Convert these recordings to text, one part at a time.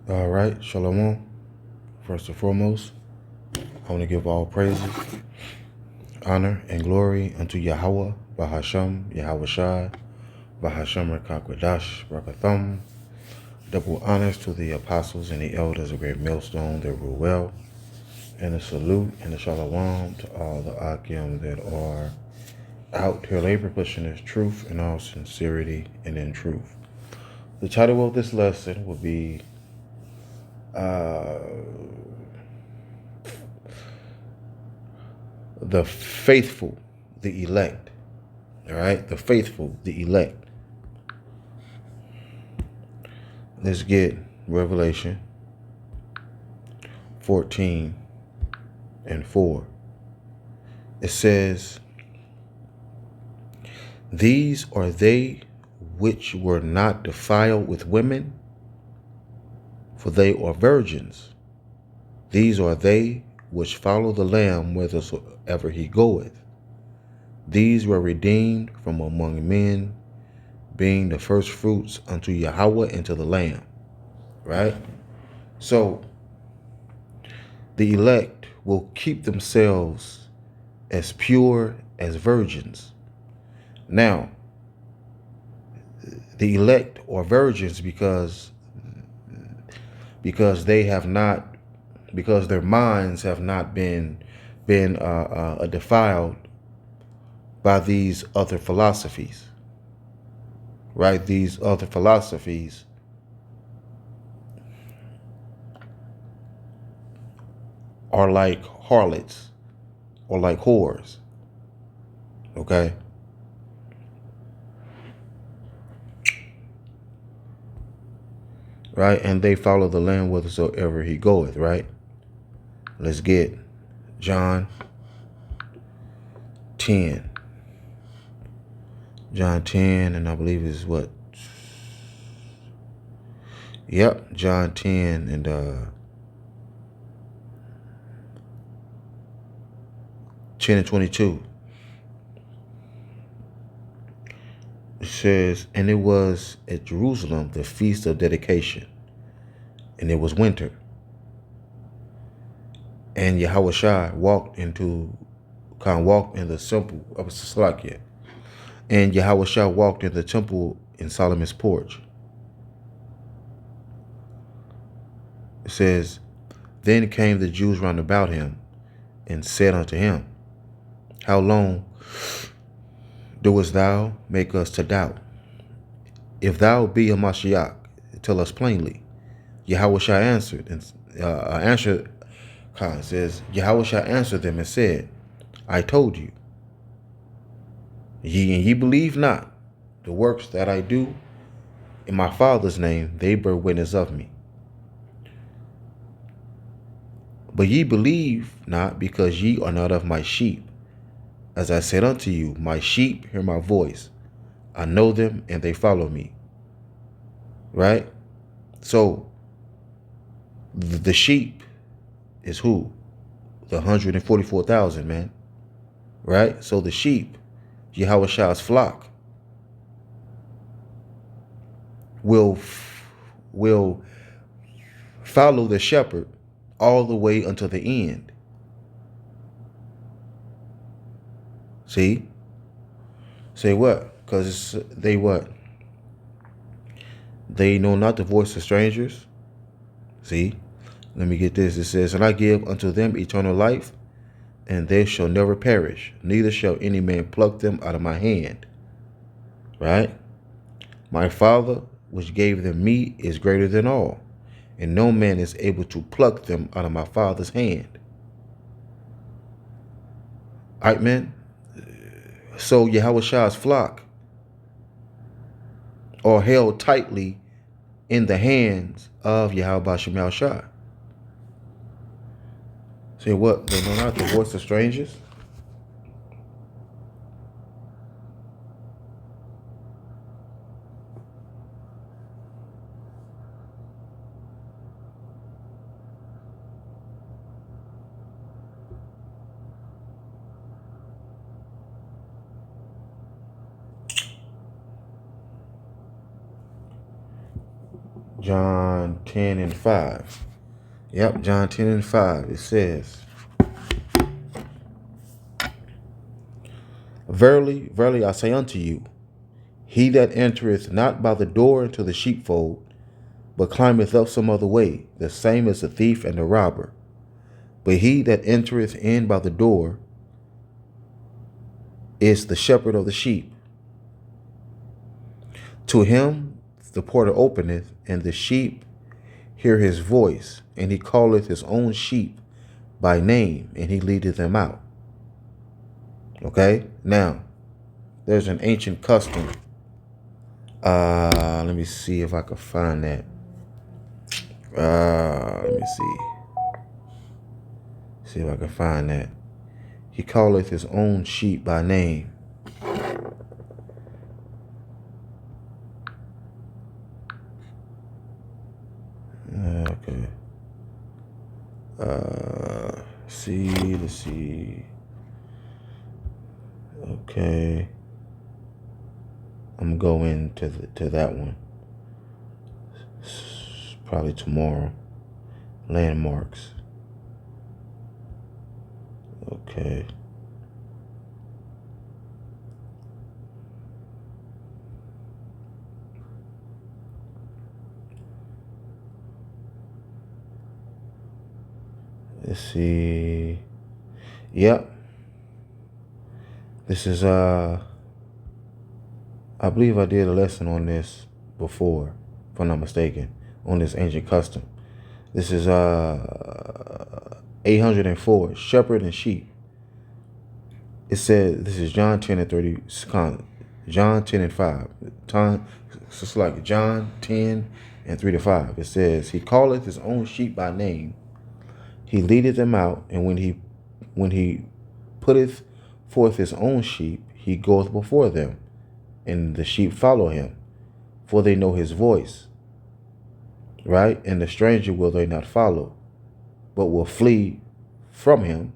All right, Shalom. First and foremost, I want to give all praises, honor, and glory unto Yahweh, Bahasham, Yahweh Shai, Bahasham Rakakwadash, Rakathum. Double honors to the apostles and the elders of Great Millstone that rule well, and a salute and a shalom to all the Akim that are out here labor pushing this truth in all sincerity and in truth. The title of this lesson will be The Faithful, the Elect. All right, the faithful, the elect. Let's get Revelation 14 and 4. It says, "These are they which were not defiled with women, for they are virgins. These are they which follow the Lamb whithersoever he goeth. These were redeemed from among men, being the first fruits unto Yahweh and to the Lamb." Right? So the elect will keep themselves as pure as virgins. Now, the elect are virgins because they have not, because their minds have not been defiled by these other philosophies. Right? These other philosophies are like harlots or like whores. Okay? Right? And they follow the Lamb whithersoever he goeth, right? Let's get John 10. John 10, and I believe is what? Yep, John 10 and 10 and 22. It says, "And it was at Jerusalem the feast of dedication, and it was winter. And Yahushua walked in the temple of Salakia. And Yahushua walked in the temple in Solomon's porch." It says, "Then came the Jews round about him, and said unto him, How long doest thou make us to doubt? If thou be a Mashiach, tell us plainly." Yahushua answered, says, Yahushua answered them and said, "I told you, ye believe not. The works that I do in my Father's name, they bear witness of me. But ye believe not, because ye are not of my sheep. As I said unto you, my sheep hear my voice. I know them, and they follow me." Right? So the sheep is who? The 144,000, man. Right? So the sheep, Yahushua's flock, will follow the shepherd all the way until the end. See? Say what? Because they what? They know not the voice of strangers. See? Let me get this. It says, "And I give unto them eternal life, and they shall never perish, neither shall any man pluck them out of my hand." Right? "My Father, which gave them me, is greater than all, and no man is able to pluck them out of my Father's hand." All right, man? So Yahushua's flock are held tightly in the hands of Yahweh Shemal Shai. Say what? They know not the voice of strangers? John 10 and 5. Yep, John 10 and 5. It says, Verily, verily, I say unto you, he that entereth not by the door into the sheepfold, but climbeth up some other way, the same is the thief and the robber. But he that entereth in by the door is the shepherd of the sheep. To him the porter openeth, and the sheep hear his voice, and he calleth his own sheep by name, and he leadeth them out. Okay? Now, there's an ancient custom. Let me see if I can find that. Let me see. See if I can find that. He calleth his own sheep by name. Okay. Let's see. Okay. I'm going to that one. Probably tomorrow. Landmarks. Okay. Let's see. Yep. This is I believe I did a lesson on this before, if I'm not mistaken, on this ancient custom. This is 804, shepherd and sheep. It said, this is John 10 and 30, John 10 and 5. It's just like John 10 and 3 to 5. It says, he calleth his own sheep by name. He leadeth them out, and when he putteth forth his own sheep, he goeth before them, and the sheep follow him, for they know his voice. Right? And the stranger will they not follow, but will flee from him,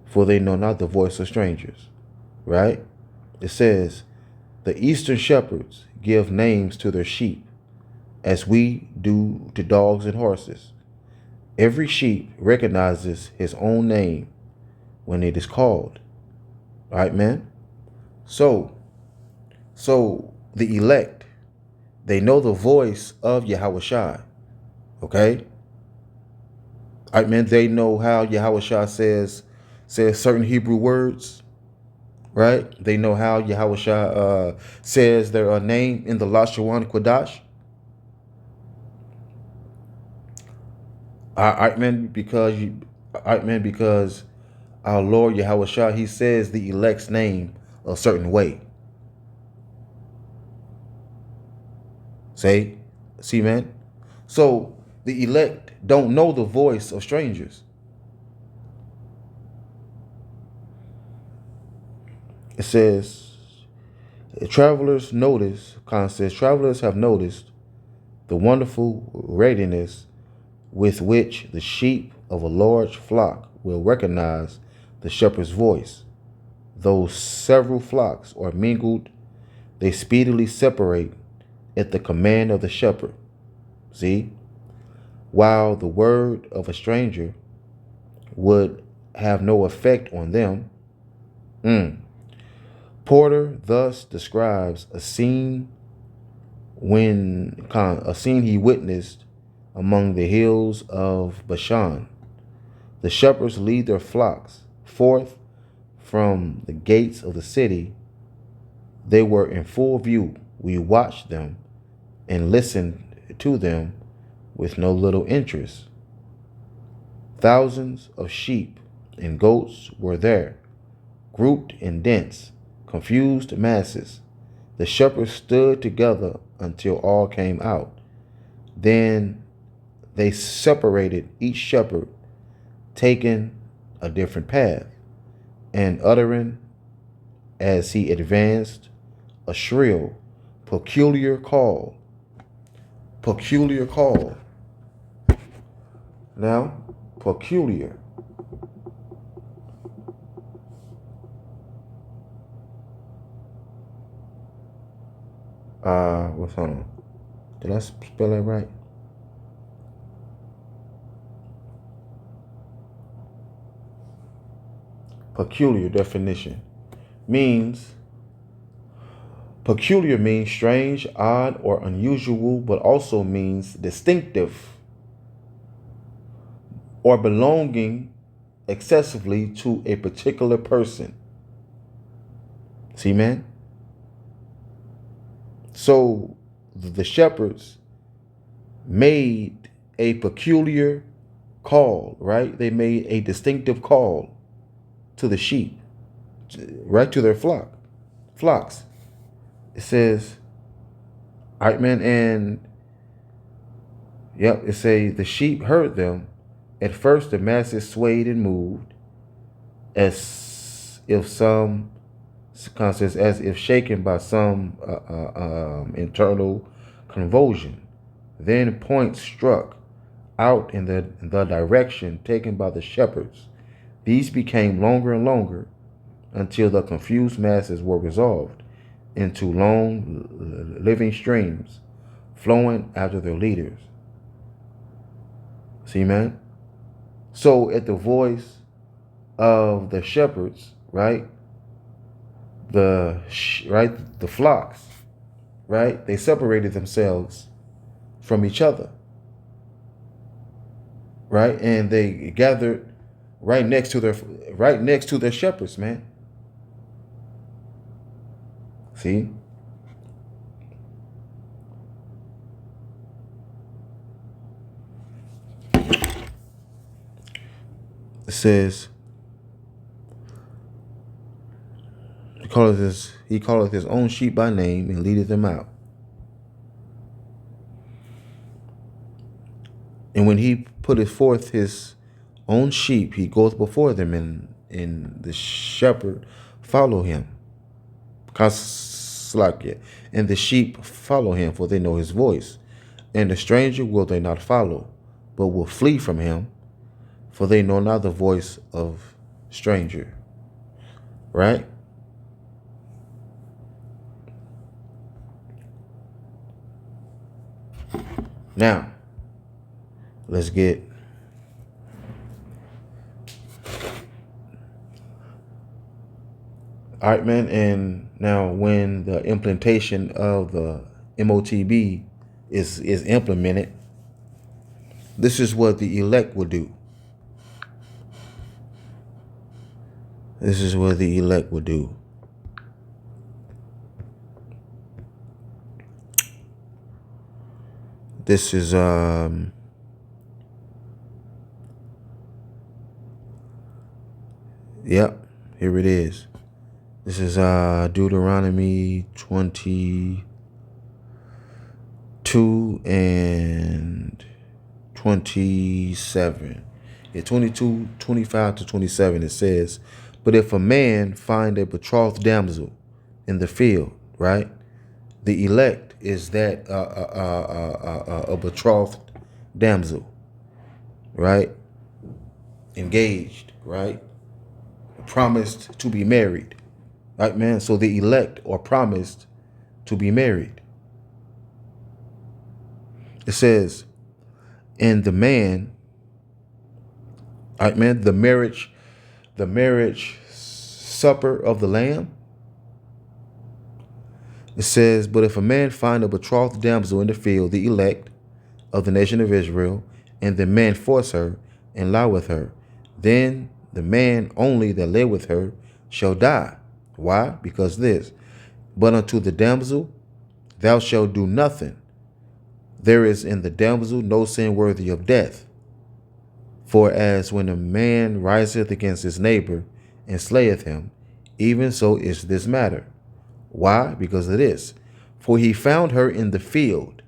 for they know not the voice of strangers. Right? It says, the eastern shepherds give names to their sheep, as we do to dogs and horses. Every sheep recognizes his own name when it is called. All right, man? So the elect, they know the voice of Yahushua. Okay? All right, man, they know how Yahushua says certain Hebrew words. Right? They know how Yahushua says their name in the Lashawan Kodash. All right, man, because our Lord Yahushua, he says the elect's name a certain way. See, man? So the elect don't know the voice of strangers. It says, travelers have noticed the wonderful readiness with which the sheep of a large flock will recognize the shepherd's voice. Though several flocks are mingled, they speedily separate at the command of the shepherd. See? While the word of a stranger would have no effect on them. Porter thus describes a scene he witnessed among the hills of Bashan. The shepherds lead their flocks forth from the gates of the city. They were in full view. We watched them and listened to them with no little interest. Thousands of sheep and goats were there, grouped in dense, confused masses. The shepherds stood together until all came out. Then they separated, each shepherd taking a different path, and uttering, as he advanced, a shrill, peculiar call. Now, peculiar. What's on? Did I spell that right? Peculiar definition means peculiar means strange, odd, or unusual, but also means distinctive or belonging excessively to a particular person. See, man? So the shepherds made a peculiar call, right? They made a distinctive call to the sheep, right, to their flocks. It says, all right, man, and yep, it says the sheep heard them. At first, the masses swayed and moved, as if some concepts, as if shaken by some internal convulsion. Then points struck out in the direction taken by the shepherds. These became longer and longer until the confused masses were resolved into long living streams flowing after their leaders. See, man? So at the voice of the shepherds, right? The flocks, right? They separated themselves from each other, right? And they gathered right next to their shepherds, man. See? It says, he calleth his own sheep by name and leadeth them out. And when he putteth forth his own sheep, he goeth before them, and the shepherd follow him. And the sheep follow him, for they know his voice. And the stranger will they not follow, but will flee from him, for they know not the voice of stranger. Right? Now, let's get all right, man. And now when the implementation of the MOTB is implemented, this is what the elect will do. This is what the elect will do. This is yep, here it is. This is Deuteronomy 22 and 27. Yeah, 22, 25 to 27, it says, but if a man find a betrothed damsel in the field, right? The elect is that a betrothed damsel, right? Engaged, right? Promised to be married. Right, man? So the elect are promised to be married. It says, and the man, all right, man, the marriage supper of the Lamb. It says, but if a man find a betrothed damsel in the field, the elect of the nation of Israel, and the man force her and lie with her, then the man only that lay with her shall die. Why? Because this, but unto the damsel thou shalt do nothing. There is in the damsel no sin worthy of death. For as when a man riseth against his neighbor and slayeth him, even so is this matter. Why? Because of this. For he found her in the field,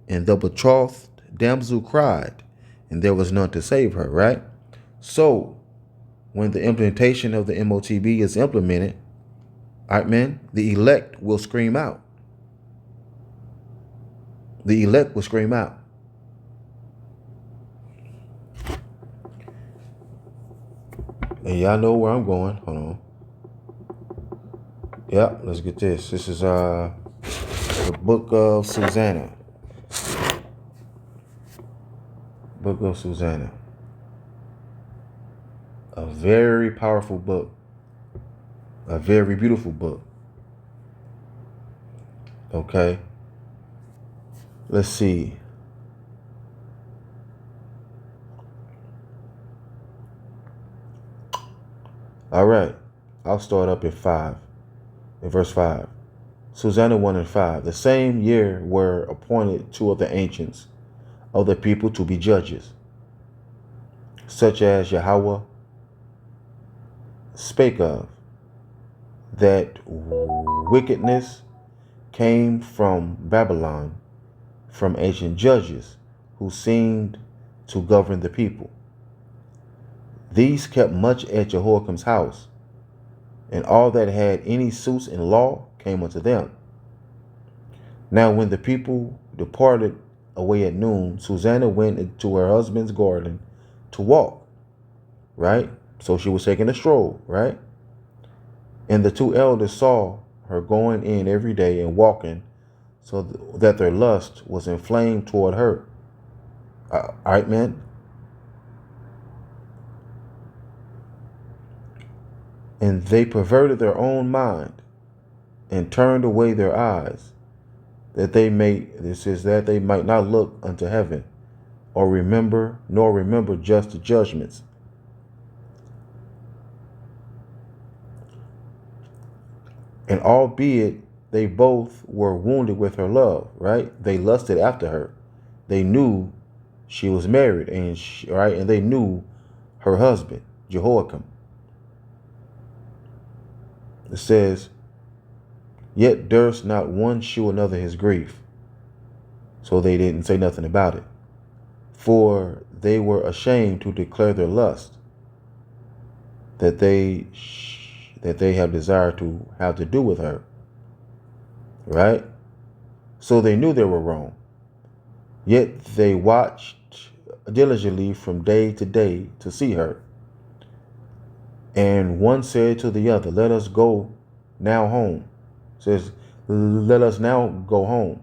and the betrothed damsel cried, and there was none to save her, right? So, when the implementation of the MOTB is implemented, all right, man, the elect will scream out. The elect will scream out. And y'all know where I'm going. Hold on. Yeah, let's get this. This is the book of Susanna. Book of Susanna. A very powerful book. A very beautiful book. Okay. Let's see. All right. I'll start up at 5. In verse 5. Susanna 1 and 5. The same year were appointed 2 of the ancients of the people to be judges, such as Yahweh spake of, that wickedness came from Babylon, from ancient judges who seemed to govern the people. These kept much at Jehoiakim's house, and all that had any suits in law came unto them. Now when the people departed away at noon, Susanna went into her husband's garden to walk, right? So she was taking a stroll, right? And the 2 elders saw her going in every day and walking, so that their lust was inflamed toward her. All right, man? And they perverted their own mind and turned away their eyes, that they might not look unto heaven, or remember just judgments. And albeit they both were wounded with her love, right? They lusted after her. They knew she was married, and and they knew her husband, Jehoiakim. It says, yet durst not one shew another his grief. So they didn't say nothing about it. For they were ashamed to declare their lust, that they have desired to have to do with her. Right? So they knew they were wrong. Yet they watched diligently from day to day to see her. And one said to the other, let us go now home. It says, let us now go home.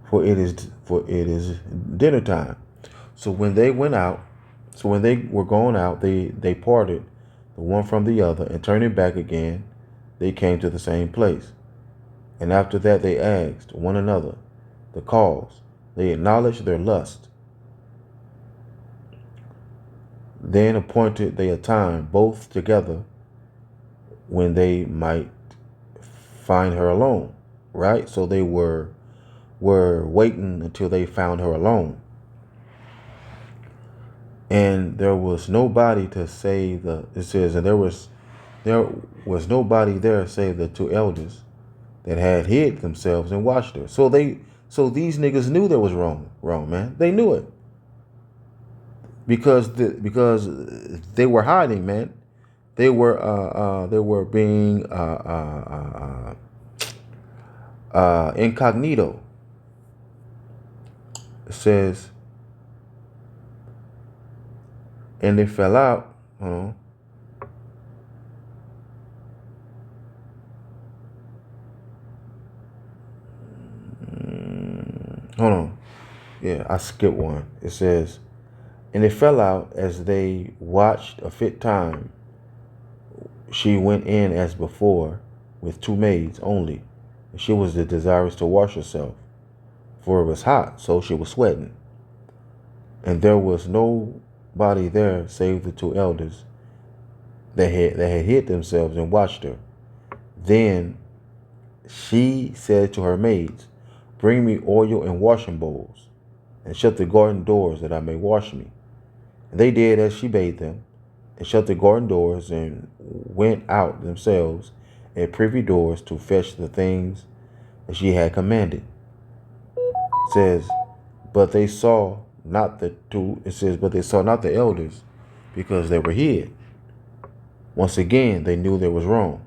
For it is dinner time. So when they went out, when they were going out, they parted the one from the other, and turning back again, they came to the same place. And after that they asked one another the cause. They acknowledged their lust. Then appointed they a time both together when they might find her alone. Right? So they were waiting until they found her alone. And there was nobody to say it says, and there was nobody there save the 2 elders that had hid themselves and watched her. So these niggas knew there was wrong, man. They knew it. Because they were hiding, man. They were being incognito. It says, and they fell out. Hold on. Yeah, I skipped one. It says, and it fell out as they watched a fit time. She went in as before with 2 maids only. And she was desirous to wash herself, for it was hot, so she was sweating. And there was nobody there save the 2 elders that had hid themselves and watched her. Then she said to her maids, bring me oil and washing bowls, and shut the garden doors that I may wash me. And they did as she bade them, and shut the garden doors, and went out themselves at privy doors to fetch the things that she had commanded. It says, but they saw not the 2. It says, but they saw not the elders, because they were hid. Once again, they knew there was wrong.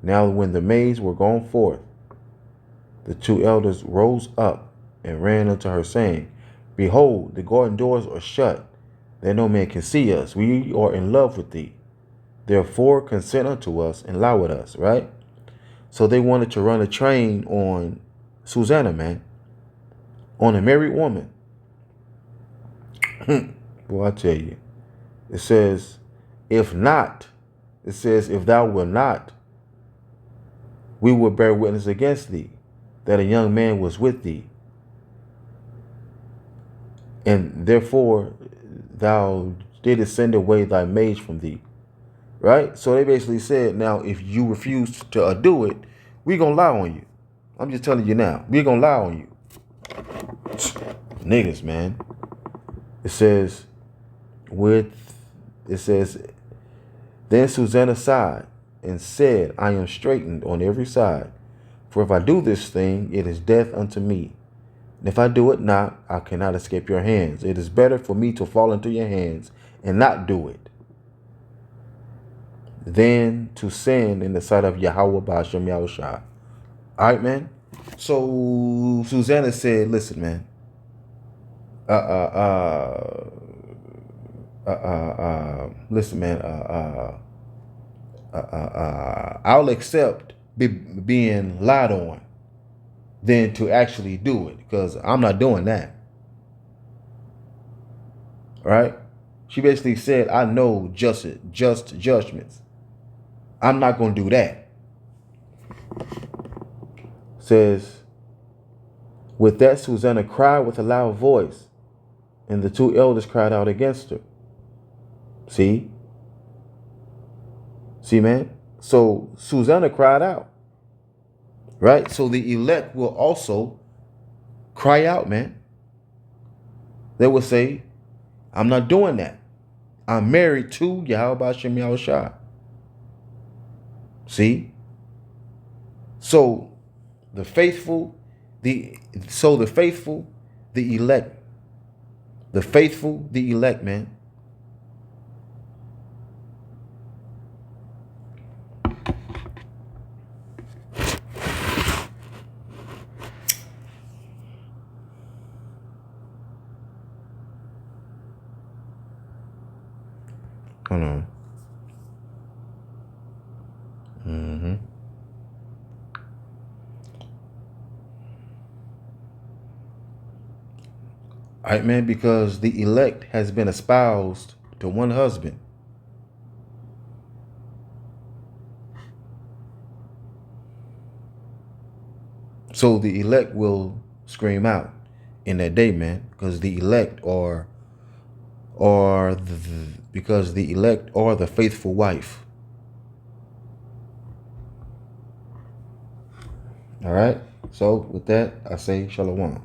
Now when the maids were gone forth, the 2 elders rose up and ran unto her, saying, behold, the garden doors are shut, that no man can see us. We are in love with thee. Therefore consent unto us and lie with us, right? So they wanted to run a train on Susanna, man. on a married woman. Boy, I tell you. It says, if not, it says, if thou wilt not, we will bear witness against thee that a young man was with thee, and therefore thou didst send away thy maids from thee. Right? So they basically said, now, if you refuse to do it, we're going to lie on you. I'm just telling you now. We're going to lie on you. Niggas, man. It says, then Susanna sighed and said, I am straitened on every side. For if I do this thing, it is death unto me. And if I do it not, I cannot escape your hands. It is better for me to fall into your hands and not do it than to sin in the sight of Yahweh Ba'ashem Yahushua. All right, man. So Susanna said, listen, man. Listen, man. I'll accept being lied on than to actually do it, because I'm not doing that. Right? She basically said, I know just judgments. I'm not going to do that. Says, with that, Susanna cried with a loud voice, and the two elders cried out against her. See, man? So Susanna cried out. Right? So the elect will also cry out, man. They will say, I'm not doing that. I'm married to Yahweh Ba'ashem Yahushua. See? So the faithful, the elect, man. Hold on. All right, man, because the elect has been espoused to one husband. So the elect will scream out in that day, man, because the elect are the faithful wife. All right. So with that, I say shalom.